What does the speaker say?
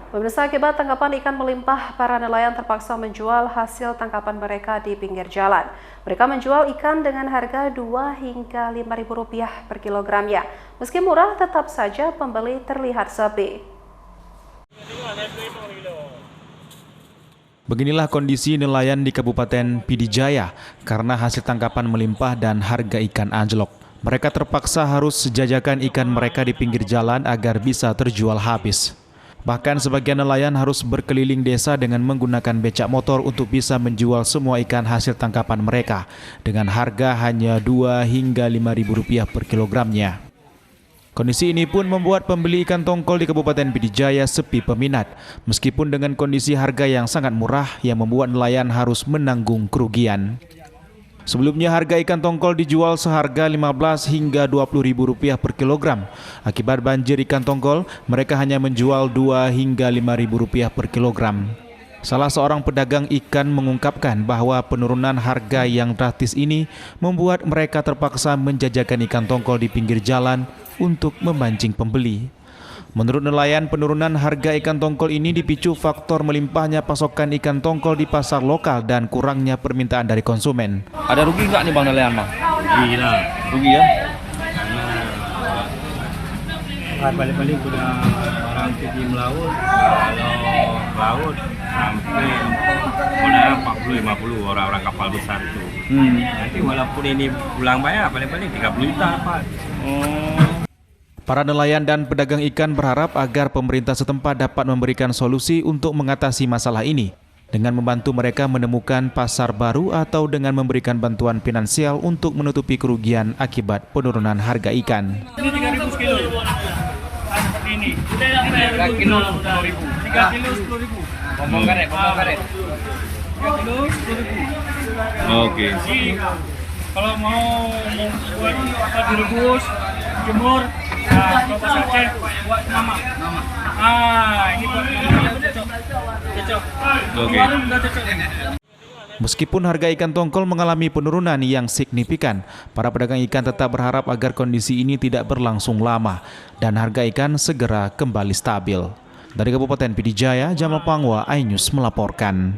Pemirsa, akibat tangkapan ikan melimpah, para nelayan terpaksa menjual hasil tangkapan mereka di pinggir jalan. Mereka menjual ikan dengan harga Rp2 hingga Rp5.000 per kilogramnya. Meski murah, tetap saja pembeli terlihat sepi. Beginilah kondisi nelayan di Kabupaten Pidijaya karena hasil tangkapan melimpah dan harga ikan anjlok. Mereka terpaksa harus sejajakan ikan mereka di pinggir jalan agar bisa terjual habis. Bahkan sebagian nelayan harus berkeliling desa dengan menggunakan becak motor untuk bisa menjual semua ikan hasil tangkapan mereka dengan harga hanya Rp2 hingga Rp5.000 per kilogramnya. Kondisi ini pun membuat pembeli ikan tongkol di Kabupaten Pidijaya sepi peminat, meskipun dengan kondisi harga yang sangat murah yang membuat nelayan harus menanggung kerugian. Sebelumnya harga ikan tongkol dijual seharga Rp15 hingga Rp20.000 per kilogram. Akibat banjir ikan tongkol, mereka hanya menjual Rp2 hingga Rp5.000 per kilogram. Salah seorang pedagang ikan mengungkapkan bahwa penurunan harga yang drastis ini membuat mereka terpaksa menjajakan ikan tongkol di pinggir jalan untuk memancing pembeli. Menurut nelayan, penurunan harga ikan tongkol ini dipicu faktor melimpahnya pasokan ikan tongkol di pasar lokal dan kurangnya permintaan dari konsumen. Ada rugi nggak nih Bang nelayan, Bang? Rugi lah. Rugi ya? Paling-paling sudah orang pergi melaut, kalau laut sampai modal 40-50 orang-orang kapal besar itu. Nanti walaupun ini pulang bayar paling-paling 30 juta dapat. Para nelayan dan pedagang ikan berharap agar pemerintah setempat dapat memberikan solusi untuk mengatasi masalah ini dengan membantu mereka menemukan pasar baru atau dengan memberikan bantuan finansial untuk menutupi kerugian akibat penurunan harga ikan. Ini 3.000 sekilo. Seperti ini. 3 kilo 10.000. 3 kilo 10.000. Bombong karet. 3 kilo 10.000. Oke. Jadi kalau mau buat direbus, jemur, nah kalau bahasa Aceh buat mama. Ini buat mama cocok. Oke. Udah cocok. Meskipun harga ikan tongkol mengalami penurunan yang signifikan, para pedagang ikan tetap berharap agar kondisi ini tidak berlangsung lama dan harga ikan segera kembali stabil. Dari Kabupaten Pidijaya, Jamal Pangwa, iNews melaporkan.